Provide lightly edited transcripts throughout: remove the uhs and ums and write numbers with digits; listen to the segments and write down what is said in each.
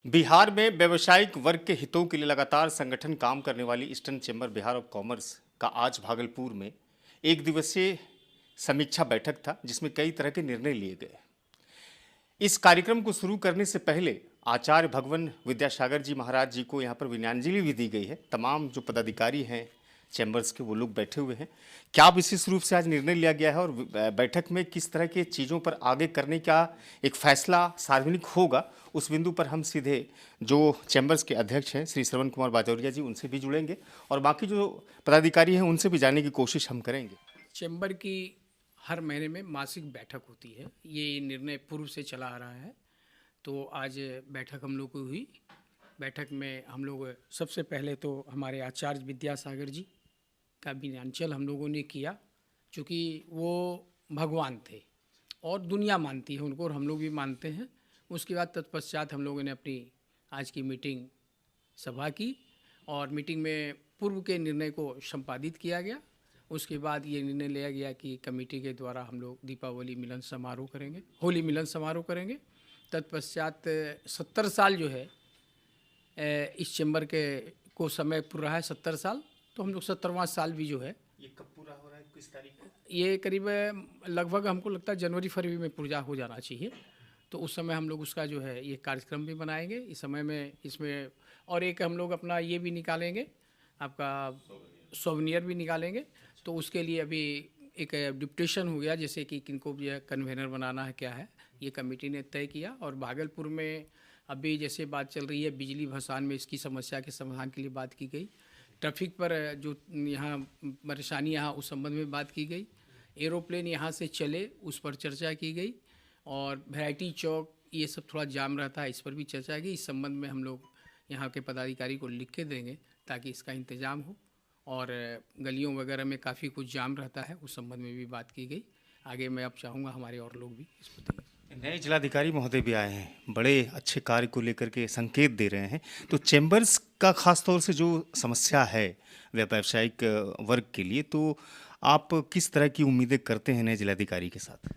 बिहार में व्यावसायिक वर्ग के हितों के लिए लगातार संगठन काम करने वाली eastern chamber Bihar of commerce का आज भागलपुर में एक दिवसीय समीक्षा बैठक था, जिसमें कई तरह के निर्णय लिए गए। इस कार्यक्रम को शुरू करने से पहले आचार्य भगवान विद्यासागर जी महाराज जी को यहाँ पर विनयाञ्जलि भी दी गई है। तमाम जो पदाधिकारी हैं चैम्बर्स के, वो लोग बैठे हुए हैं। क्या विशेष रूप से आज निर्णय लिया गया है और बैठक में किस तरह के चीज़ों पर आगे करने का एक फैसला सार्वजनिक होगा, उस बिंदु पर हम सीधे जो चैम्बर्स के अध्यक्ष हैं श्री श्रवण कुमार बाजौरिया जी, उनसे भी जुड़ेंगे और बाकी जो पदाधिकारी हैं उनसे भी जानने की कोशिश हम करेंगे। चैम्बर की हर महीने में मासिक बैठक होती है। ये निर्णय पूर्व से चला आ रहा है। तो आज बैठक हम लोग को हुई। बैठक में हम लोग सबसे पहले तो हमारे आचार्य विद्यासागर जी का विनयाचल हम लोगों ने किया, चूँकि वो भगवान थे और दुनिया मानती है उनको और हम लोग भी मानते हैं। उसके बाद तत्पश्चात हम लोगों ने अपनी आज की मीटिंग सभा की और मीटिंग में पूर्व के निर्णय को संपादित किया गया। उसके बाद ये निर्णय लिया गया कि कमेटी के द्वारा हम लोग दीपावली मिलन समारोह करेंगे, होली मिलन समारोह करेंगे। तत्पश्चात 70 साल जो है इस चैम्बर के को समय पूरा रहा है 70 साल, तो हम लोग 70वां साल भी जो है, ये कब पूरा हो रहा है, किस तारीख को? ये करीब लगभग हमको लगता है जनवरी फरवरी में पूरा हो जाना चाहिए। तो उस समय हम लोग उसका जो है ये कार्यक्रम भी बनाएंगे इस समय में। इसमें और एक हम लोग अपना ये भी निकालेंगे, आपका सोवेनियर भी निकालेंगे। तो उसके लिए अभी एक डिप्यूटेशन हो गया, जैसे कि किनको भी कन्वेनर बनाना है, क्या है, ये कमेटी ने तय किया। और भागलपुर में अभी जैसे बात चल रही है बिजली भसान में, इसकी समस्या के समाधान के लिए बात की गई। ट्रैफिक पर जो यहाँ परेशानी यहाँ उस संबंध में बात की गई। एरोप्लेन यहाँ से चले उस पर चर्चा की गई। और वैरायटी चौक ये सब थोड़ा जाम रहता है, इस पर भी चर्चा की। इस संबंध में हम लोग यहाँ के पदाधिकारी को लिख के देंगे ताकि इसका इंतज़ाम हो। और गलियों वगैरह में काफ़ी कुछ जाम रहता है, उस संबंध में भी बात की गई। आगे मैं अब चाहूँगा हमारे और लोग भी इस पर देंगे। नए जिलाधिकारी महोदय भी आए हैं, बड़े अच्छे कार्य को लेकर के संकेत दे रहे हैं। तो चैम्बर्स का खास तौर से जो समस्या है व्यावसायिक वर्ग के लिए, तो आप किस तरह की उम्मीदें करते हैं नए जिलाधिकारी के साथ?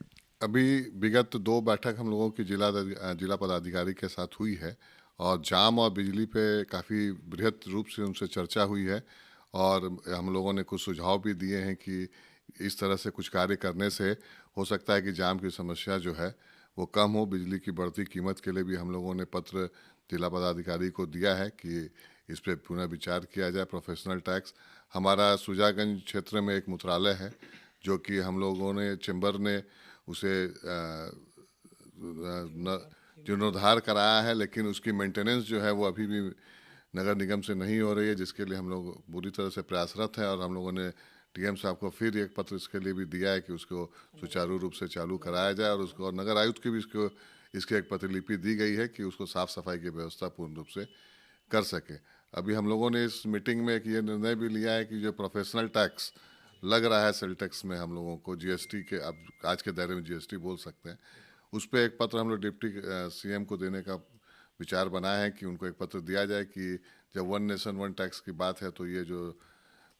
अभी विगत 2 बैठक हम लोगों की जिला पदाधिकारी के साथ हुई है और जाम और बिजली पे काफ़ी बृहत रूप से उनसे चर्चा हुई है। और हम लोगों ने कुछ सुझाव भी दिए हैं कि इस तरह से कुछ कार्य करने से हो सकता है कि जाम की समस्या जो है वो कम हो। बिजली की बढ़ती कीमत के लिए भी हम लोगों ने पत्र जिला पदाधिकारी को दिया है कि इस पर पुनः विचार किया जाए। प्रोफेशनल टैक्स, हमारा सुजागंज क्षेत्र में एक मुत्रालय है जो कि हम लोगों ने चैम्बर ने उसे जीर्णोद्धार कराया है, लेकिन उसकी मेंटेनेंस जो है वो अभी भी नगर निगम से नहीं हो रही है, जिसके लिए हम लोग बुरी तरह से प्रयासरत हैं। और हम लोगों ने डीएम साहब को फिर एक पत्र इसके लिए भी दिया है कि उसको सुचारू रूप से चालू कराया जाए। और उसको, और नगर आयुक्त की भी इसकी एक प्रतिलिपि दी गई है कि उसको साफ़ सफाई की व्यवस्था पूर्ण रूप से कर सके। अभी हम लोगों ने इस मीटिंग में एक ये निर्णय भी लिया है कि जो प्रोफेशनल टैक्स लग रहा है सेल टैक्स में, हम लोगों को जीएसटी के, अब आज के दायरे में जीएसटी बोल सकते हैं, उस पर एक पत्र हम लोग डिप्टी सीएम को देने का विचार बनाया है कि उनको एक पत्र दिया जाए कि जब वन नेशन वन टैक्स की बात है तो ये जो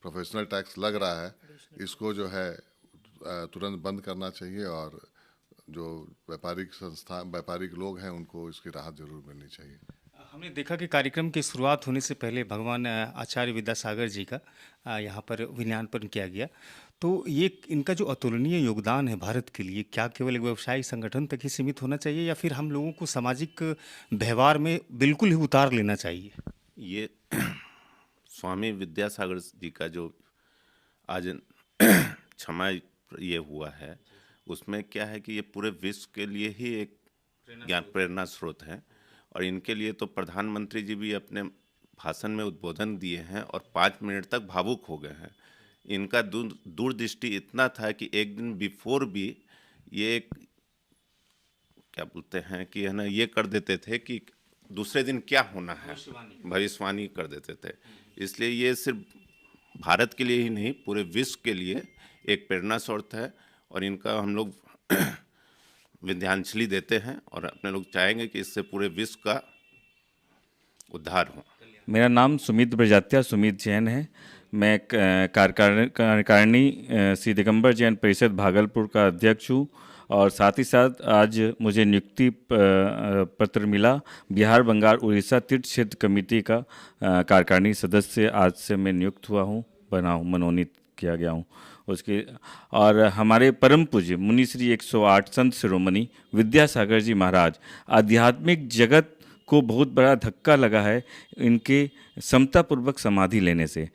प्रोफेशनल टैक्स लग रहा है इसको जो है तुरंत बंद करना चाहिए। और जो व्यापारिक लोग हैं उनको इसकी राहत जरूर मिलनी चाहिए। हमने देखा कि कार्यक्रम की शुरुआत होने से पहले भगवान आचार्य विद्यासागर जी का यहाँ पर विनयापन किया गया। तो ये इनका जो अतुलनीय योगदान है भारत के लिए, क्या केवल एक व्यवसायिक संगठन तक ही सीमित होना चाहिए या फिर हम लोगों को सामाजिक व्यवहार में बिल्कुल ही उतार लेना चाहिए? ये स्वामी विद्यासागर जी का जो आज क्षमा ये हुआ है, उसमें क्या है कि ये पूरे विश्व के लिए ही एक ज्ञान प्रेरणा स्रोत है। और इनके लिए तो प्रधानमंत्री जी भी अपने भाषण में उद्बोधन दिए हैं और 5 मिनट तक भावुक हो गए हैं। इनका दूरदृष्टि इतना था कि एक दिन बिफोर भी ये क्या बोलते हैं कि है ना, ये कर देते थे कि दूसरे दिन क्या होना है, भविष्यवाणी कर देते थे। इसलिए ये सिर्फ भारत के लिए ही नहीं, पूरे विश्व के लिए एक प्रेरणा स्रोत है। और इनका हम लोग विद्यांजलि देते हैं और अपने लोग चाहेंगे कि इससे पूरे विश्व का उद्धार हो। मेरा नाम सुमित प्रजात्या सुमित जैन है। मैं कार्यकारिणी श्री दिगंबर जैन परिषद भागलपुर का अध्यक्ष हूँ और साथ ही साथ आज मुझे नियुक्ति पत्र मिला बिहार बंगाल उड़ीसा तीर्थ क्षेत्र कमेटी का कार्यकारिणी सदस्य आज से मैं नियुक्त हुआ हूँ, मनोनीत किया गया हूँ उसके। और हमारे परम पूज्य मुनि श्री 108 संत शिरोमणि विद्यासागर जी महाराज, आध्यात्मिक जगत को बहुत बड़ा धक्का लगा है इनके समतापूर्वक समाधि लेने से।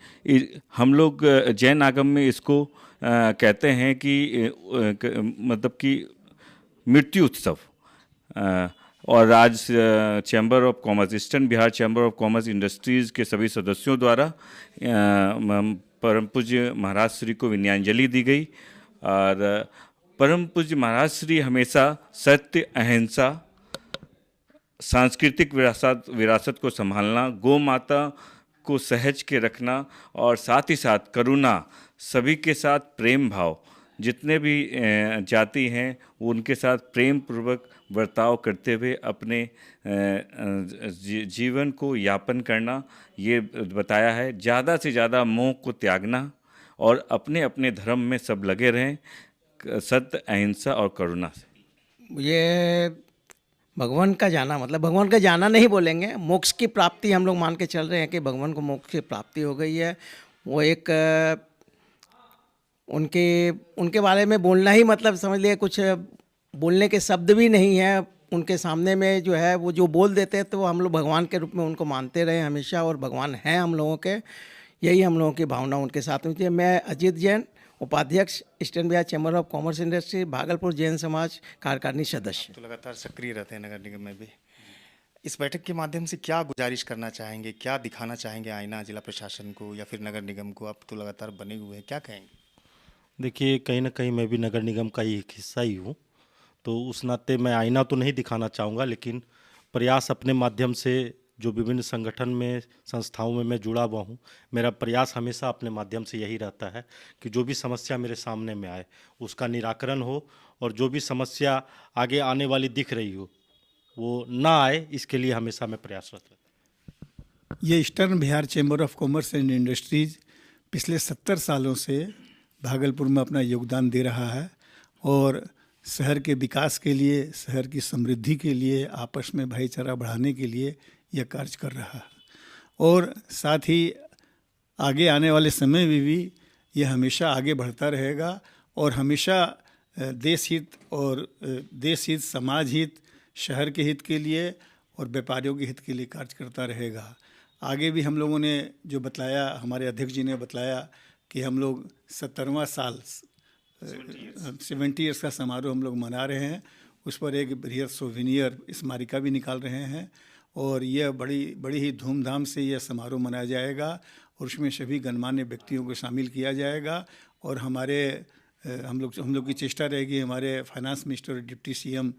हम लोग जैन आगम में इसको कहते हैं कि मतलब कि मृत्यु उत्सव। और आज chamber of commerce, eastern Bihar chamber of commerce industries के सभी सदस्यों द्वारा परम पूज्य महाराज श्री को विनयाञ्जलि दी गई। और परम पूज्य महाराज श्री हमेशा सत्य, अहिंसा, सांस्कृतिक विरासत को संभालना, गौ माता को सहज के रखना और साथ ही साथ करुणा, सभी के साथ प्रेम भाव, जितने भी जाति हैं उनके साथ प्रेम पूर्वक बर्ताव करते हुए अपने जीवन को यापन करना, ये बताया है। ज़्यादा से ज़्यादा मोह को त्यागना और अपने अपने धर्म में सब लगे रहें, सत्य, अहिंसा और करुणा से। ये भगवान का जाना, मतलब भगवान का जाना नहीं बोलेंगे, मोक्ष की प्राप्ति हम लोग मान के चल रहे हैं कि भगवान को मोक्ष की प्राप्ति हो गई है। वो एक उनके बारे में बोलना ही मतलब समझ लिए कुछ बोलने के शब्द भी नहीं है उनके सामने में। जो है वो जो बोल देते हैं तो वो हम लोग भगवान के रूप में उनको मानते रहे हमेशा, और भगवान हैं हम लोगों के। यही हम लोगों की भावना उनके साथ होती है। मैं अजीत जैन, उपाध्यक्ष eastern Bihar chamber of commerce industry, Bhagalpur Jain समाज, कार्यकारिणी सदस्य। तो लगातार सक्रिय रहते हैं नगर निगम में भी। इस बैठक के माध्यम से क्या गुजारिश करना चाहेंगे, क्या दिखाना चाहेंगे आईना जिला प्रशासन को या फिर नगर निगम को? आप तो लगातार बने हुए हैं, क्या कहेंगे? देखिए, कहीं ना कहीं मैं भी नगर निगम का ही एक हिस्सा ही हूँ, तो उस नाते मैं आईना तो नहीं दिखाना चाहूँगा, लेकिन प्रयास अपने माध्यम से जो विभिन्न संगठन में, संस्थाओं में मैं जुड़ा हुआ हूँ, मेरा प्रयास हमेशा अपने माध्यम से यही रहता है कि जो भी समस्या मेरे सामने में आए उसका निराकरण हो, और जो भी समस्या आगे आने वाली दिख रही हो वो ना आए, इसके लिए हमेशा मैं प्रयासरत रहता हूँ। ये eastern Bihar chamber of commerce and industries पिछले 70 सालों से भागलपुर में अपना योगदान दे रहा है, और शहर के विकास के लिए, शहर की समृद्धि के लिए, आपस में भाईचारा बढ़ाने के लिए यह कार्य कर रहा है। और साथ ही आगे आने वाले समय में भी यह हमेशा आगे बढ़ता रहेगा, और हमेशा देश हित और देश हित, समाज हित, शहर के हित के लिए और व्यापारियों के हित के लिए कार्य करता रहेगा। आगे भी हम लोगों ने जो बतलाया, हमारे अध्यक्ष जी ने बतलाया कि हम लोग 70वां साल 70 ईयर्स का समारोह हम लोग मना रहे हैं। उस पर एक बृहद सोवेनियर स्मारिका भी निकाल रहे हैं, और यह बड़ी ही धूमधाम से यह समारोह मनाया जाएगा, और उसमें सभी गणमान्य व्यक्तियों को शामिल किया जाएगा। और हमारे हम लोग की चेष्टा रहेगी, हमारे फाइनेंस मिनिस्टर और डिप्टी सीएम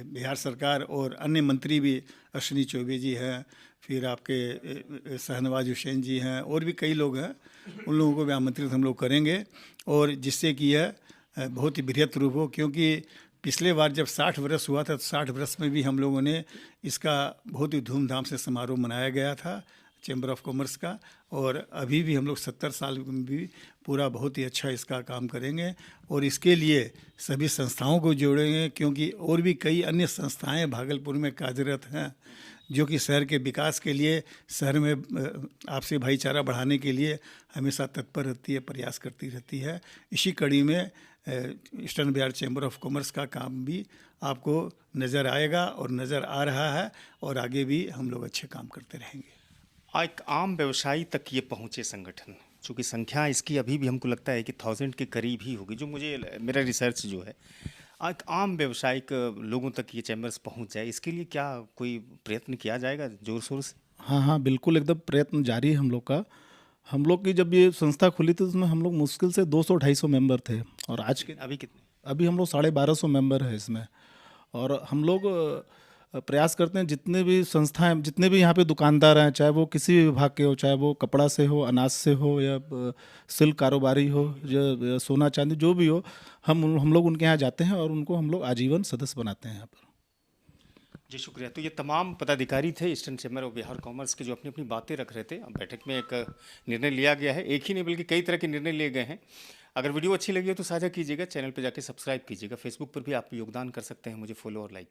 बिहार सरकार और अन्य मंत्री भी, अश्विनी चौबे जी हैं, फिर आपके शहनवाज हुसैन जी हैं, और भी कई लोग हैं, उन लोगों को भी आमंत्रित हम लोग करेंगे, और जिससे कि यह बहुत ही बृहत रूप हो। क्योंकि पिछले बार जब 60 वर्ष हुआ था तो 60 वर्ष में भी हम लोगों ने इसका बहुत ही धूमधाम से समारोह मनाया गया था चैम्बर ऑफ कॉमर्स का, और अभी भी हम लोग 70 साल में भी पूरा बहुत ही अच्छा इसका काम करेंगे, और इसके लिए सभी संस्थाओं को जोड़ेंगे, क्योंकि और भी कई अन्य संस्थाएं भागलपुर में कार्यरत हैं जो कि शहर के विकास के लिए, शहर में आपसी भाईचारा बढ़ाने के लिए हमेशा तत्पर रहती है, प्रयास करती रहती है। इसी कड़ी में eastern Bihar chamber of commerce का काम भी आपको नज़र आएगा और नज़र आ रहा है, और आगे भी हम लोग अच्छे काम करते रहेंगे। एक आम व्यवसायी तक ये पहुँचे संगठन, चूँकि संख्या इसकी अभी भी हमको लगता है कि 1000 के करीब ही होगी, जो मेरा रिसर्च जो है। एक आम व्यवसायिक लोगों तक ये चैम्बर्स पहुंच जाए, इसके लिए क्या कोई प्रयत्न किया जाएगा जोर शोर से? हाँ, बिल्कुल, एकदम प्रयत्न जारी है हम लोग का। हम लोग की जब ये संस्था खुली थी उसमें हम लोग मुश्किल से 200-250 मेंबर थे, और आज के अभी कितने? अभी हम लोग 1250 मेंबर है इसमें। और हम लोग प्रयास करते हैं जितने भी संस्थाएं, जितने भी यहाँ पे दुकानदार हैं, चाहे वो किसी भी विभाग के हो, चाहे वो कपड़ा से हो, अनाज से हो, या सिल्क कारोबारी हो, या सोना चांदी, जो भी हो, हम लोग उनके यहाँ जाते हैं और उनको हम लोग आजीवन सदस्य बनाते हैं यहाँ पर। जी शुक्रिया। तो ये तमाम पदाधिकारी थे eastern chamber of Bihar commerce के, जो अपनी अपनी बातें रख रहे थे। अब बैठक में एक निर्णय लिया गया है, एक ही नहीं बल्कि कई तरह के निर्णय लिए गए हैं। अगर वीडियो अच्छी लगी हो तो साझा कीजिएगा, चैनल पर जाके सब्सक्राइब कीजिएगा, फेसबुक पर भी आप योगदान कर सकते हैं, मुझे फॉलो और लाइक।